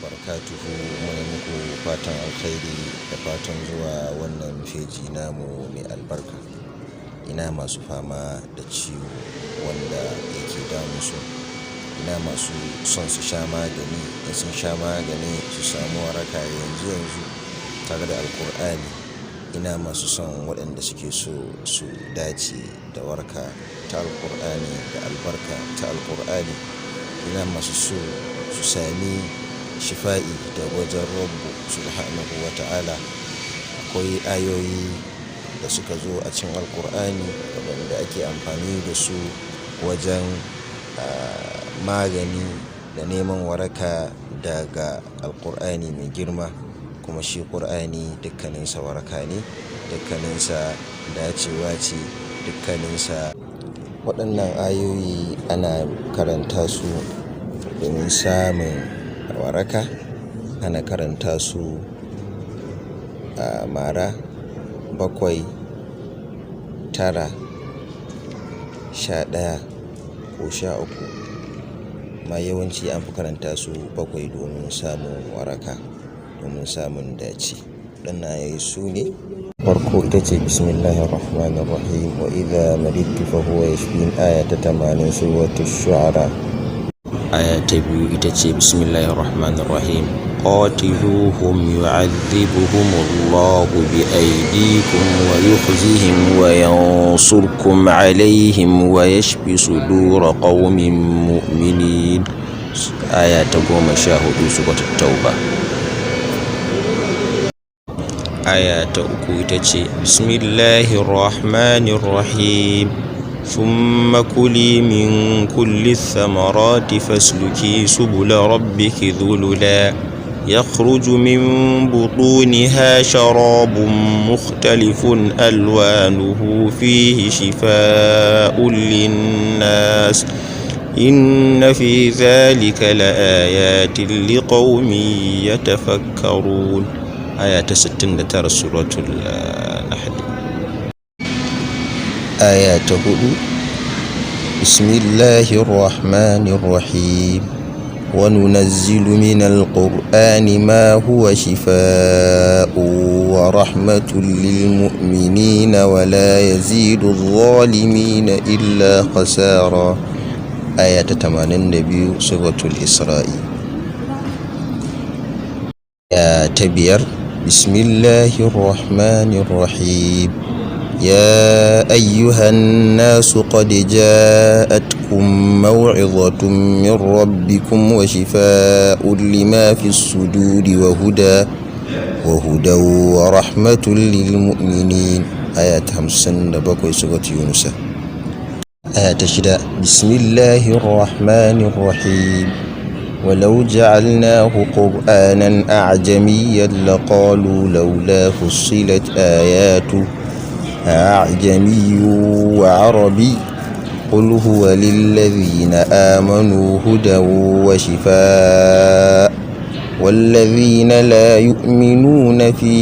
barakatuhu. Muna muku fatan alkhairi da fatan zuwa wannan feji namu mai albarka. Ina masu fama da ciwo wanda yake damun su, ina masu son su sha magani, da sun sha magani su samu waraka yanzu tare da alkur'ani. Ina masu son waɗanda suke so su dace da waraka ta alkur'ani da albarka ta alkur'ani. Ina masu so su sami shifa'i da wajen Rabbu subhanahu wa ta'ala. Akwai ayoyi da suka zo a cikin alkur'ani waɗanda ake amfani da su wajen magani da neman waraka daga alkur'ani mai girma. Kuma shi ƙur'ani dukkaninsa waraka ne, dukkaninsa dacewa ce, dukkaninsa waɗannan ayoyi ana karanta su domin samun waraka. Ana karanta su a mara 7, 9, 11 ko 13, ma yawanci an fi karanta su 7 domin samun waraka, domin samun dace. Waɗannan ayoyi su ne farko ita ce bismillahirrahmanirrahim wa idha maridtu fa huwa yashfin, aya ta 80 suratul shu'ara. Aya ta biyu ita ce bismillahirrahmanirrahim qatiluhum yu'adhibuhumullahu biaydikum wa yukhzihim wa yansurkum alaihim wa yashfi sudura qaumin mu'minin. Aya ta 14 suratul tauba. Aya ta 3 ita ce bismillahirrahmanirrahim ثم كلي من كل الثمرات فاسلكي سبل ربك ذللا يخرج من بطونها شراب مختلف ألوانه فيه شفاء للناس إن في ذلك لآيات لقوم يتفكرون. آية 69 سورة النحل. آية 4 بسم الله الرحمن الرحيم وننزل من القرآن ما هو شفاء ورحمة للمؤمنين ولا يزيد الظالمين إلا خسارا. آية 82 سورة الإسراء. آية 5 بسم الله الرحمن الرحيم يا أيها الناس قد جاءتكم موعظة من ربكم وشفاء لما في الصدور وهدى ورحمة للمؤمنين. آية 57 سورة يونس. آية 6 بسم الله الرحمن الرحيم ولو جعلناه قرآنا أعجميا لقالوا لولا فصلت آياته أعجمي وعربي قل هو للذين آمنوا هدى وشفاء والذين لا يؤمنون في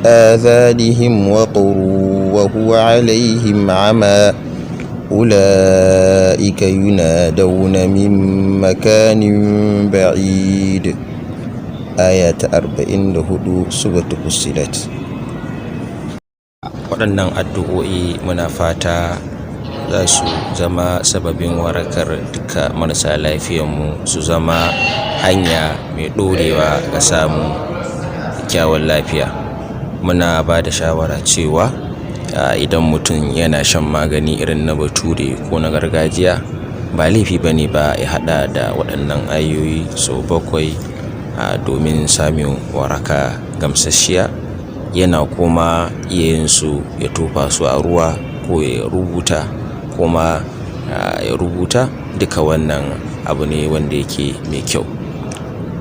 آذانهم وقر وهو عليهم عمى أولئك ينادون من مكان بعيد. آية 44 سورة فصلت. Waɗannan addu'o'i muna fata za su zama sababin warakar duka marasa lafiyanmu, su zama hanya mai ɗorewa ga samun kyawun lafiya. Muna ba da shawara cewa idan mutum yana shan magani irin na bature ko na gargajiya, ba laifi ba ne ba ya haɗa da waɗannan ayoyi sau 7 domin samun waraka gamsasshiya. Yana kuma iya yin su ya tofa su a ruwa ko ya rubuta, kuma ya rubuta duka wannan abu ne wanda yake mai kyau.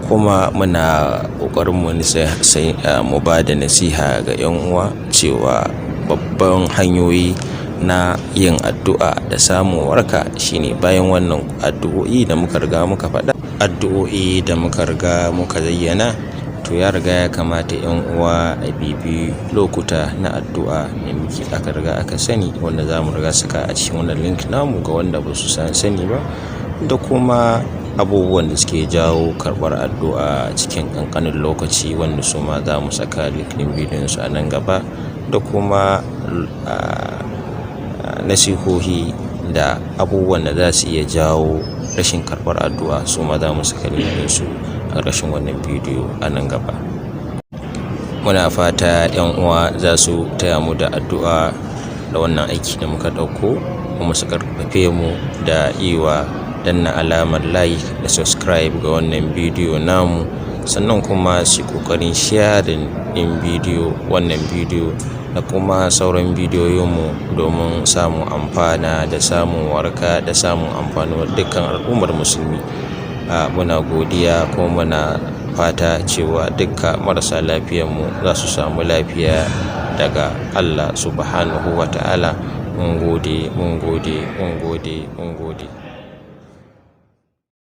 Kuma muna ƙoƙarin mu ba da nasiha ga 'yan uwa cewa babban hanyoyi na yin addu'a da samun waraka shine bayan wannan addu'o'i da muka riga muka faɗa, addu'o'i da muka riga muka zayyana, to ya riga ya kamata 'yan uwa a bibi lokuta na addu'a da muke aka riga aka sani, wanda za mu riga saka a cikin wannan link namu ga wanda ba su sani ba, da kuma abubuwan da suke jawo karɓar addu'a cikin ƙanƙanin lokaci, wanda su ma za mu saka link ɗin bidiyon su a nan gaba, da kuma nasihohi da abubuwan da za su iya jawo rashin karɓar addu'a, su ma za mu saka link ɗin su a ƙarshen wannan bidiyo a nan gaba. Muna fata 'yan uwa za su taya mu da addu'a da wannan aiki da muka ɗauko, kuma su karfafe mu da yiwa danna alamar like da subscribe ga wannan bidiyo namu, sannan kuma su kokarin sharing din wannan bidiyo da kuma sauran bidiyoyinmu domin samun amfana da samun waraka da samun amfanuwar dukkan al'ummar musulmi. Muna godiya kuma muna fata cewa dukkan marasa lafiyarmu za su samu lafiya daga Allah subhanahu wa ta'ala. Mun gode.